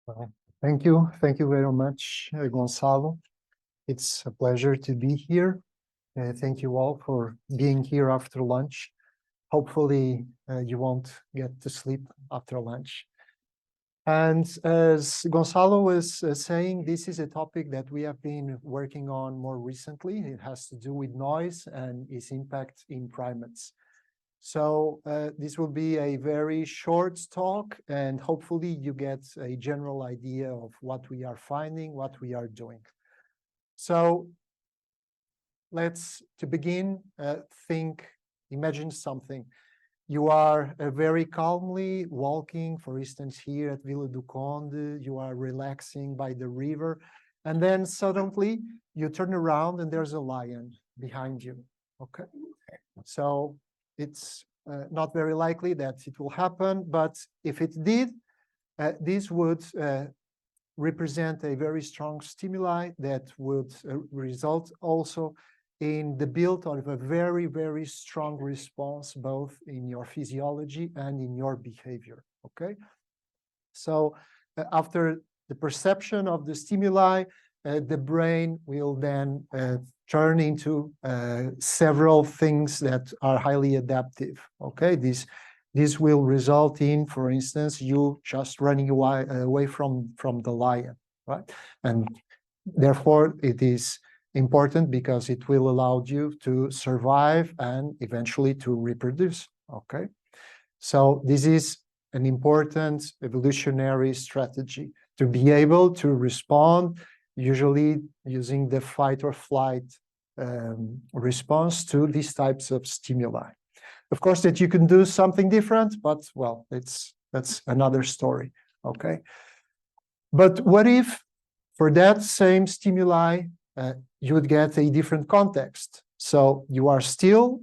Well, thank you very much, Gonzalo. It's a pleasure to be here. Thank you all for being here after lunch. Hopefully, you won't get to sleep after lunch. And as Gonzalo was saying, this is a topic that we have been working on more recently. It has to do with noise and its impact in primates. So this will be a very short talk, and hopefully you get a general idea of what we are finding, what we are doing. So to begin, imagine something. You are very calmly walking, for instance, here at Vila do Conde, you are relaxing by the river, and then suddenly you turn around and there's a lion behind you, okay? So it's not very likely that it will happen, but if it did, this would represent a very strong stimuli that would result also in the build of a very, very strong response, both in your physiology and in your behavior, okay? So after the perception of the stimuli, the brain will then turn into several things that are highly adaptive, okay? This will result in, for instance, you just running away from the lion, right? And therefore, it is important because it will allow you to survive and eventually to reproduce, okay? So this is an important evolutionary strategy to be able to respond, usually using the fight or flight response to these types of stimuli. Of course, that you can do something different, but well, that's another story, okay? But what if for that same stimuli, you would get a different context? So you are still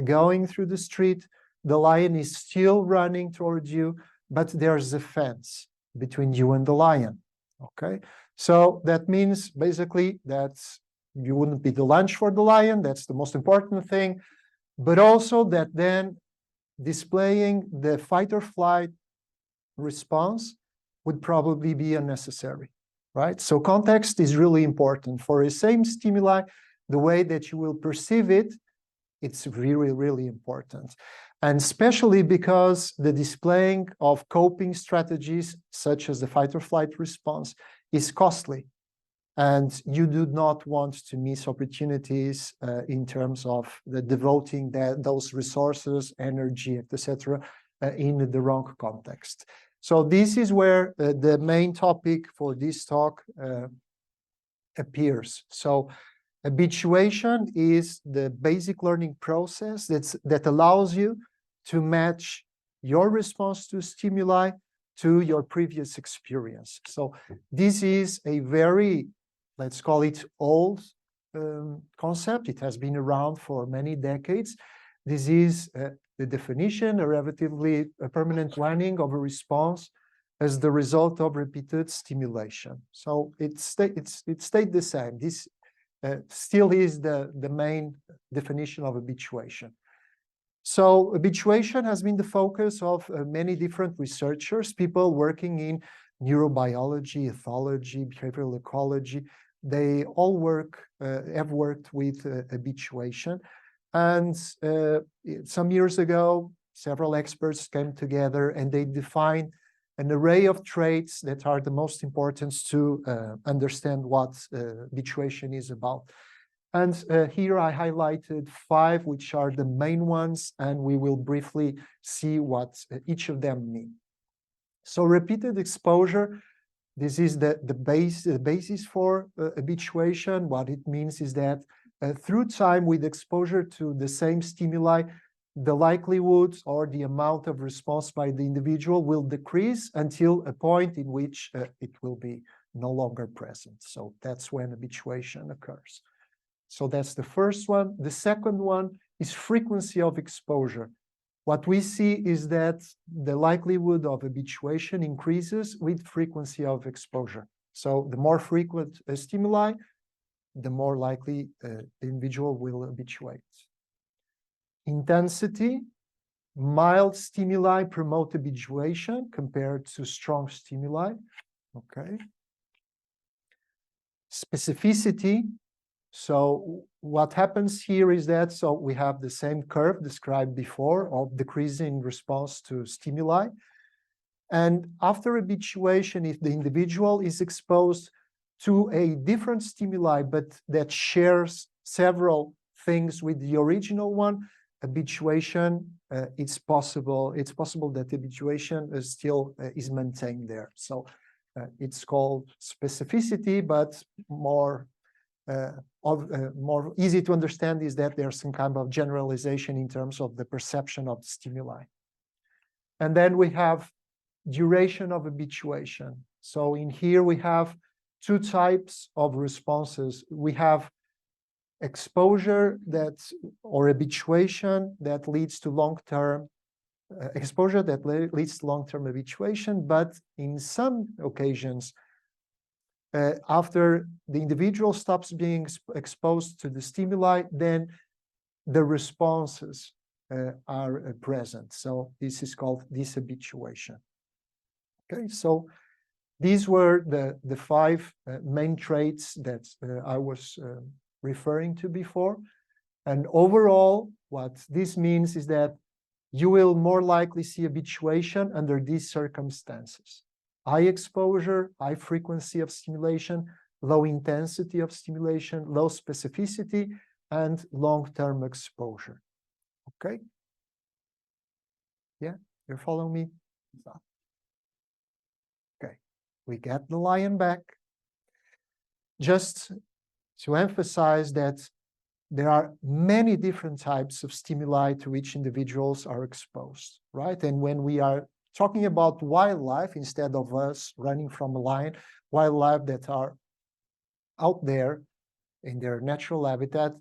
going through the street, the lion is still running towards you, but there's a fence between you and the lion, okay? So that means basically that you wouldn't be the lunch for the lion, that's the most important thing, but also that then displaying the fight or flight response would probably be unnecessary, right? So context is really important. For the same stimuli, the way that you will perceive it, it's really, really important. And especially because the displaying of coping strategies, such as the fight or flight response, is costly. And you do not want to miss opportunities in terms of devoting those resources, energy, etc., in the wrong context. So this is where the main topic for this talk appears. So habituation is the basic learning process that allows you to match your response to stimuli to your previous experience. So this is a very, let's call it, old concept. It has been around for many decades. This is the definition, a relatively permanent learning of a response as the result of repeated stimulation. So it stayed the same. This still is the main definition of habituation. So habituation has been the focus of many different researchers, people working in neurobiology, ethology, behavioral ecology. They all have worked with habituation. And some years ago, several experts came together and they defined an array of traits that are the most important to understand what habituation is about. And here I highlighted 5, which are the main ones, and we will briefly see what each of them mean. So repeated exposure, this is the basis for habituation. What it means is that through time with exposure to the same stimuli, the likelihood or the amount of response by the individual will decrease until a point in which it will be no longer present. So that's when habituation occurs. So that's the first one. The second one is frequency of exposure. What we see is that the likelihood of habituation increases with frequency of exposure. So the more frequent stimuli, the more likely the individual will habituate. Intensity, mild stimuli promote habituation compared to strong stimuli. Okay. Specificity. So what happens here is that, so we have the same curve described before of decreasing response to stimuli. And after habituation, if the individual is exposed to a different stimuli, but that shares several things with the original one, habituation, it's possible that habituation is still is maintained there. So it's called specificity, but more easy to understand is that there's some kind of generalization in terms of the perception of the stimuli. And then we have duration of habituation. So in here we have two types of responses. We have exposure or habituation that leads to long-term exposure that leads to long-term habituation, but in some occasions, after the individual stops being exposed to the stimuli, then the responses are present. So this is called dishabituation. Okay, so these were the five main traits that I was referring to before. And overall, what this means is that you will more likely see habituation under these circumstances: high exposure, high frequency of stimulation, low intensity of stimulation, low specificity, and long-term exposure. Okay? Yeah, you're following me? Okay, we get the lion back. Just to emphasize that there are many different types of stimuli to which individuals are exposed, right? And when we are talking about wildlife, instead of us running from a lion, wildlife that are out there in their natural habitat,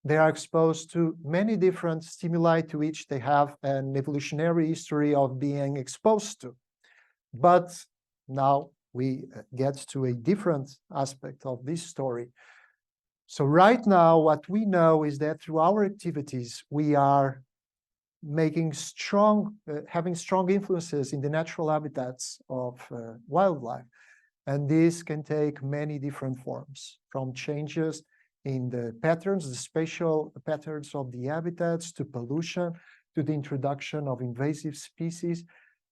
they are exposed to many different stimuli to which they have an evolutionary history of being exposed to. But now we get to a different aspect of this story. So right now, what we know is that through our activities, we are making having strong influences in the natural habitats of wildlife. And this can take many different forms, from changes in the patterns, the spatial patterns of the habitats, to pollution, to the introduction of invasive species.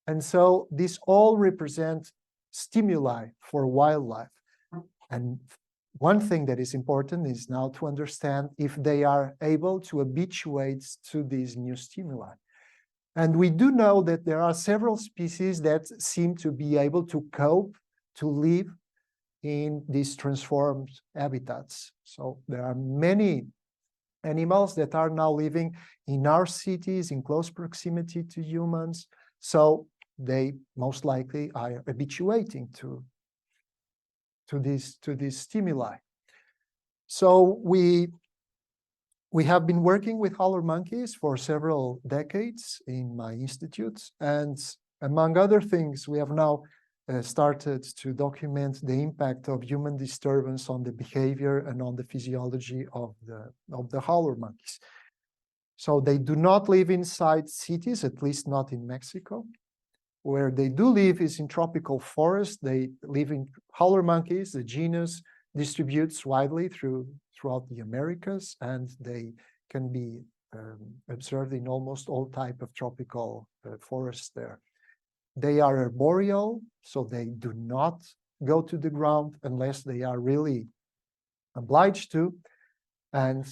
And so these all represent stimuli for wildlife. And one thing that is important is now to understand if they are able to habituate to these new stimuli. And we do know that there are several species that seem to be able to cope, to live in these transformed habitats. So there are many animals that are now living in our cities in close proximity to humans. So they most likely are habituating to these stimuli. So we have been working with howler monkeys for several decades in my institute, and among other things, we have now started to document the impact of human disturbance on the behavior and on the physiology of the howler monkeys. So they do not live inside cities, at least not in Mexico. Where they do live is in tropical forests. They live in howler monkeys. The genus distributes widely throughout the Americas, and they can be observed in almost all type of tropical forests there. They are arboreal, so they do not go to the ground unless they are really obliged to. And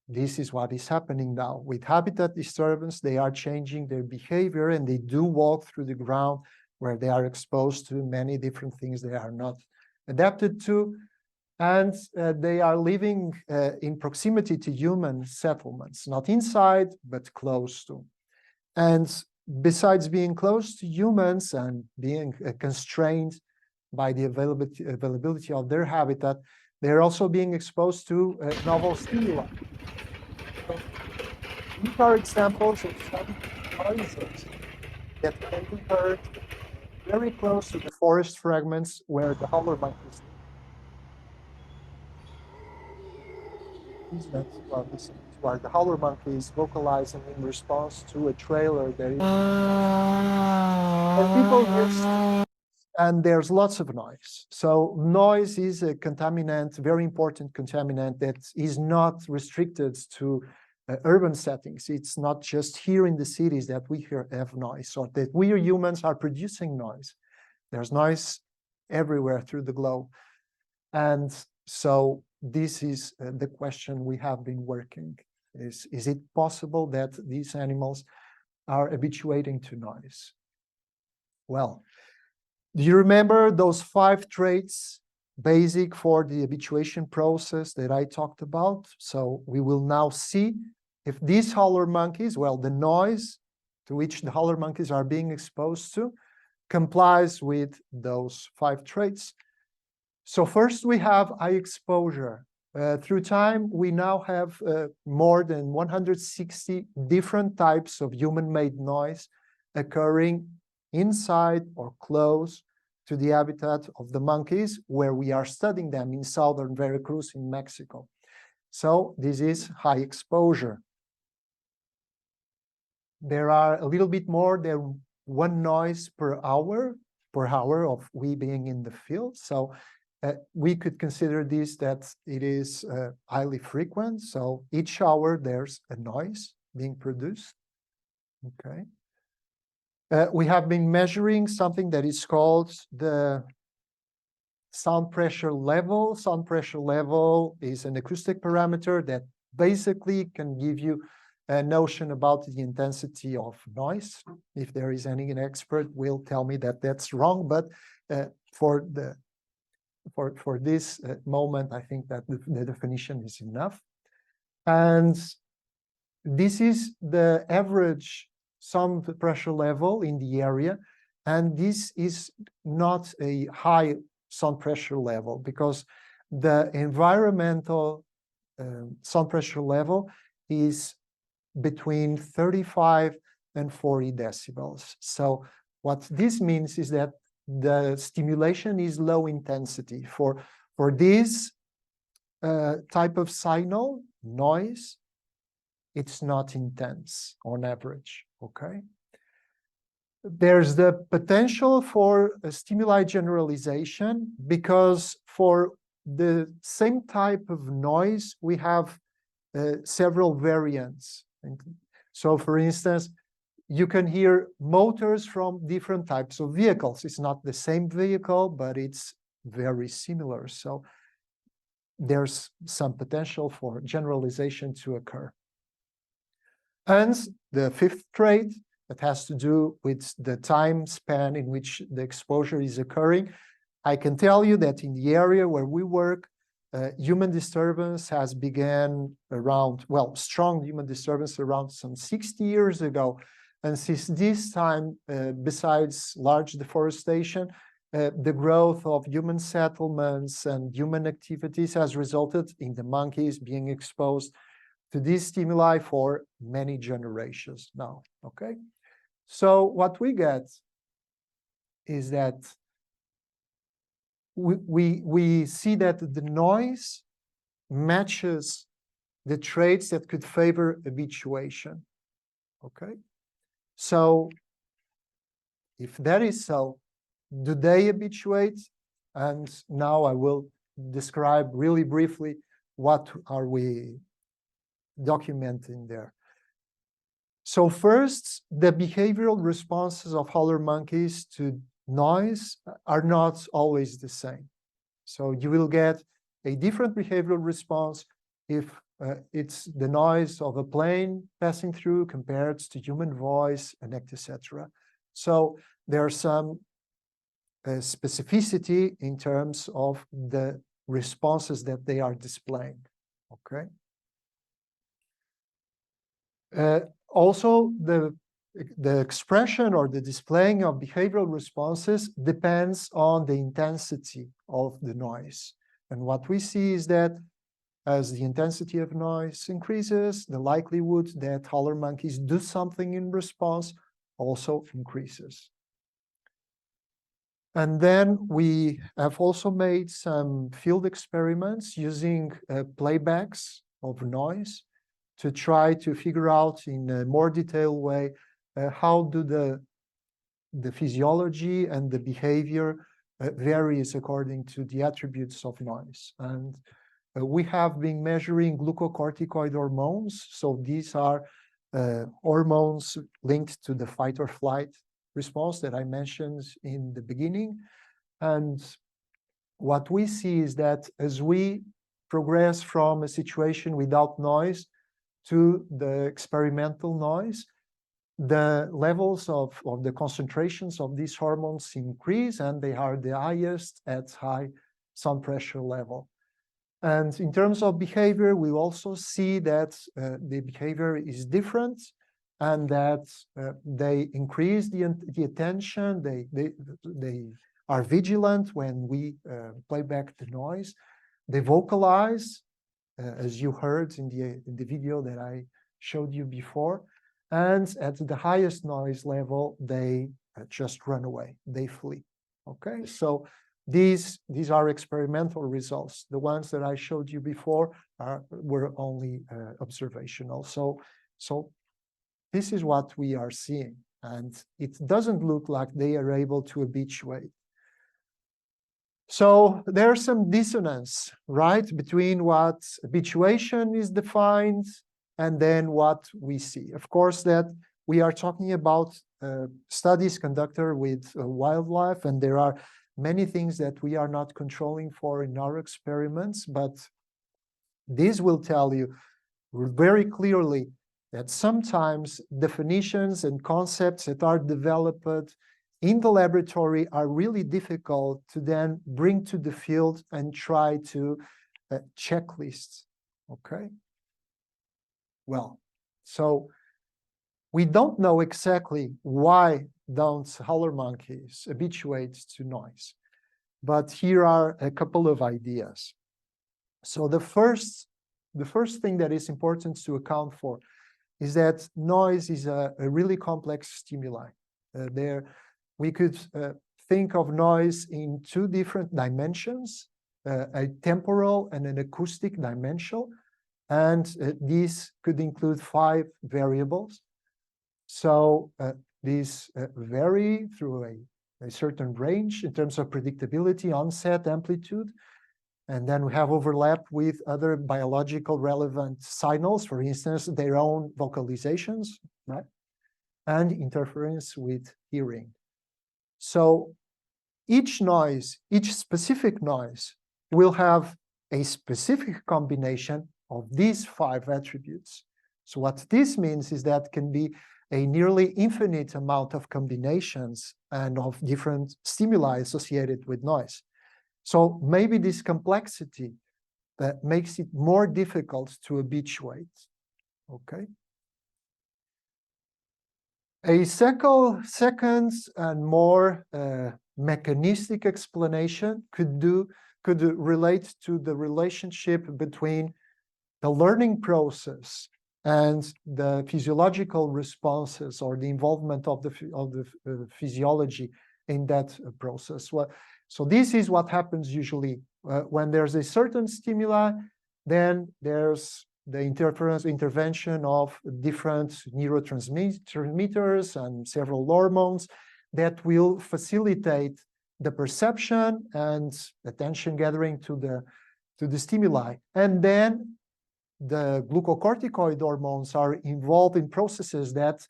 this is what is happening now. With habitat disturbance, they are changing their behavior, and they do walk through the ground where they are exposed to many different things they are not adapted to. And they are living in proximity to human settlements, not inside, but close to. And besides being close to humans and being constrained by the availability of their habitat, they're also being exposed to novel stimuli. So these are examples of some noises that can be heard very close to the forest fragments where the howler monkeys that you are listening to are the howler monkeys vocalizing in response to a trailer that is. And people just and there's lots of noise. So noise is a contaminant, very important contaminant that is not restricted to urban settings. It's not just here in the cities that we have noise, or that we humans are producing noise. There's noise everywhere through the globe. And so this is the question we have been working. Is it possible that these animals are habituating to noise? Well, do you remember those 5 traits basic for the habituation process that I talked about? So we will now see if these howler monkeys, well, the noise to which the howler monkeys are being exposed to complies with those 5 traits. So first we have high exposure. Through time, we now have more than 160 different types of human-made noise occurring inside or close to the habitat of the monkeys, where we are studying them in southern Veracruz in Mexico. So this is high exposure. There are a little bit more than 1 noise per hour of we being in the field. So we could consider this that it is highly frequent. So each hour there's a noise being produced. Okay. We have been measuring something that is called the sound pressure level. Sound pressure level is an acoustic parameter that basically can give you a notion about the intensity of noise. If there is any expert, will tell me that that's wrong, but for this moment, I think that the definition is enough. And this is the average sound pressure level in the area, and this is not a high sound pressure level, because the environmental sound pressure level is between 35 and 40 decibels. So what this means is that the stimulation is low intensity. For this type of signal, noise, it's not intense on average, okay? There's the potential for a stimuli generalization, because for the same type of noise, we have several variants. So for instance, you can hear motors from different types of vehicles. It's not the same vehicle, but it's very similar. So there's some potential for generalization to occur. And the 5th trait that has to do with the time span in which the exposure is occurring. I can tell you that in the area where we work, human disturbance has begun around, well, strong human disturbance around some 60 years ago. And since this time, besides large deforestation, the growth of human settlements and human activities has resulted in the monkeys being exposed to these stimuli for many generations now, okay? So what we get is that we see that the noise matches the traits that could favor habituation, okay? So if that is so, do they habituate? And now I will describe really briefly what are we documenting there. So first, the behavioral responses of howler monkeys to noise are not always the same. So you will get a different behavioral response if it's the noise of a plane passing through compared to human voice, and etc. So there's some specificity in terms of the responses that they are displaying, okay? Also, the expression or the displaying of behavioral responses depends on the intensity of the noise. And what we see is that as the intensity of noise increases, the likelihood that howler monkeys do something in response also increases. And then we have also made some field experiments using playbacks of noise to try to figure out in a more detailed way how do the physiology and the behavior varies according to the attributes of noise. And we have been measuring glucocorticoid hormones. So these are hormones linked to the fight or flight response that I mentioned in the beginning. And what we see is that as we progress from a situation without noise to the experimental noise, the levels of the concentrations of these hormones increase, and they are the highest at high sound pressure level. And in terms of behavior, we also see that the behavior is different, and that they increase the attention, they are vigilant when we play back the noise. They vocalize, as you heard in the video that I showed you before. And at the highest noise level, they just run away, they flee. Okay, so these are experimental results. The ones that I showed you before were only observational. So this is what we are seeing, and it doesn't look like they are able to habituate. So there's some dissonance, right, between what habituation is defined and then what we see. Of course, that we are talking about studies conducted with wildlife, and there are many things that we are not controlling for in our experiments, but this will tell you very clearly that sometimes definitions and concepts that are developed in the laboratory are really difficult to then bring to the field and try to checklist, okay? Well, so we don't know exactly why don't howler monkeys habituate to noise, but here are a couple of ideas. So the first thing that is important to account for is that noise is a really complex stimuli. We could think of noise in two different dimensions, a temporal and an acoustic dimension, and these could include 5 variables. So these vary through a certain range in terms of predictability, onset, amplitude, and then we have overlap with other biological relevant signals, for instance, their own vocalizations, right? And interference with hearing. So each noise, each specific noise will have a specific combination of these 5 attributes. So what this means is that can be a nearly infinite amount of combinations and of different stimuli associated with noise. So maybe this complexity that makes it more difficult to habituate, okay? A second and more mechanistic explanation could relate to the relationship between the learning process and the physiological responses, or the involvement of the physiology in that process. So this is what happens usually when there's a certain stimuli, then there's the intervention of different neurotransmitters and several hormones that will facilitate the perception and attention gathering to the stimuli. And then the glucocorticoid hormones are involved in processes that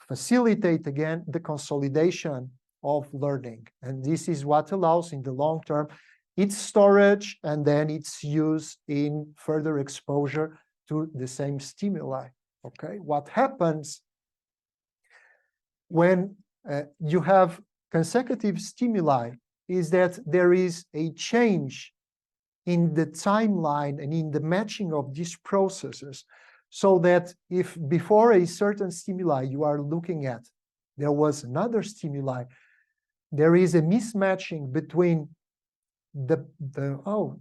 facilitate, again, the consolidation of learning. And this is what allows, in the long term, its storage and then its use in further exposure to the same stimuli, okay? What happens when you have consecutive stimuli is that there is a change in the timeline and in the matching of these processes, so that if before a certain stimuli you are looking at, there was another stimuli, there is a mismatching between oh,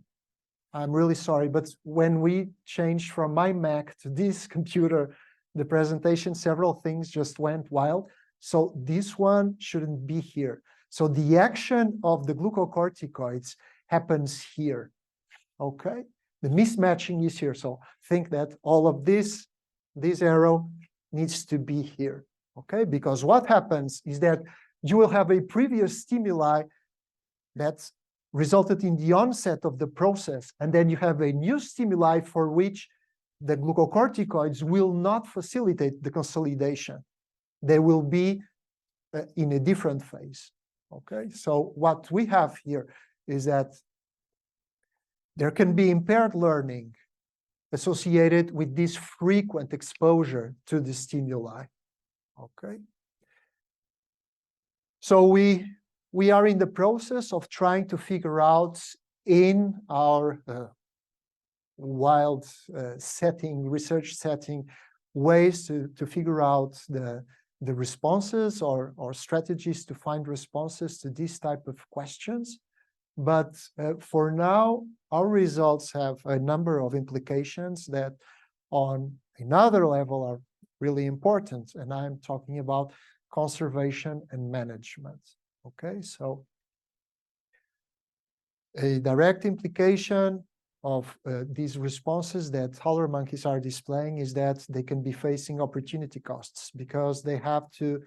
I'm really sorry, but when we changed from my Mac to this computer, the presentation, several things just went wild. So this one shouldn't be here. So the action of the glucocorticoids happens here, okay? The mismatching is here. So think that all of this arrow needs to be here, okay? Because what happens is that you will have a previous stimuli That's resulted in the onset of the process. And then you have a new stimuli for which the glucocorticoids will not facilitate the consolidation. They will be in a different phase. Okay, so what we have here is that there can be impaired learning associated with this frequent exposure to the stimuli. Okay, so we are in the process of trying to figure out in our wild setting, research setting, ways to figure out the responses or strategies to find responses to these type of questions. But for now, our results have a number of implications that on another level are really important. And I'm talking about conservation and management. Okay, so a direct implication of these responses that howler monkeys are displaying is that they can be facing opportunity costs because they have to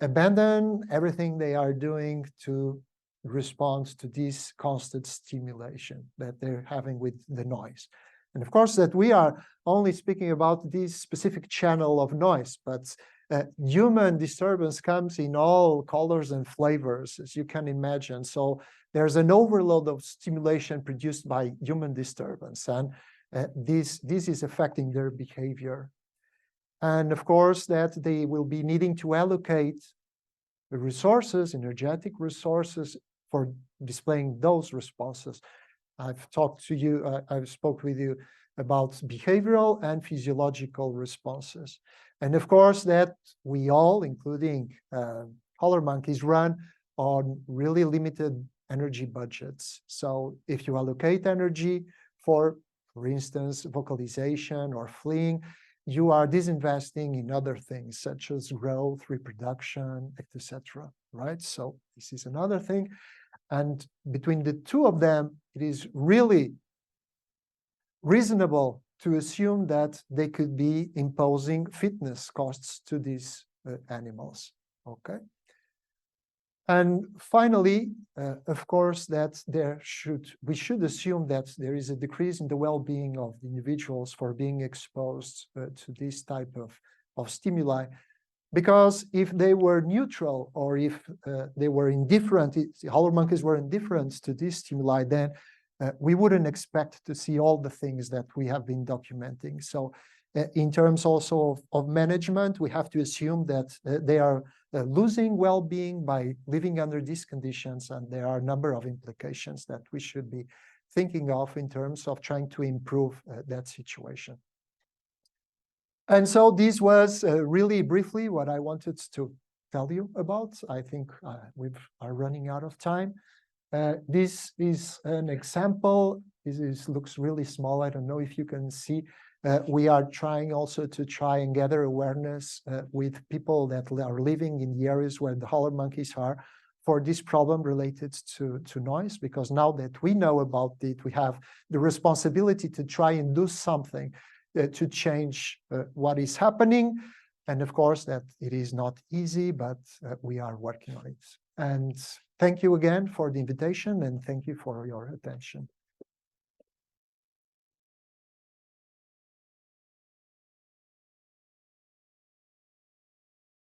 abandon everything they are doing to respond to this constant stimulation that they're having with the noise. And of course, that we are only speaking about this specific channel of noise, but human disturbance comes in all colors and flavors, as you can imagine. So there's an overload of stimulation produced by human disturbance, and this is affecting their behavior. And of course, that they will be needing to allocate the resources, energetic resources, for displaying those responses. I've talked to you, I've spoke with you about behavioral and physiological responses. And of course, that we all, including howler monkeys, run on really limited energy budgets. So if you allocate energy for instance, vocalization or fleeing, you are disinvesting in other things such as growth, reproduction, etc. Right? So this is another thing. And between the two of them, it is really reasonable to assume that they could be imposing fitness costs to these animals. Okay. And finally, of course, that we should assume that there is a decrease in the well-being of the individuals for being exposed to this type of stimuli, because if they were neutral or if they were indifferent, howler monkeys were indifferent to this stimuli, then we wouldn't expect to see all the things that we have been documenting. So in terms also of management, we have to assume that they are losing well-being by living under these conditions, and there are a number of implications that we should be thinking of in terms of trying to improve that situation. And so this was really briefly what I wanted to tell you about. I think we are running out of time. This is an example. This looks really small. I don't know if you can see. We are trying also to try and gather awareness with people that are living in the areas where the howler monkeys are for this problem related to noise, because now that we know about it, we have the responsibility to try and do something to change what is happening. And of course, that it is not easy, but we are working on it. And thank you again for the invitation, and thank you for your attention.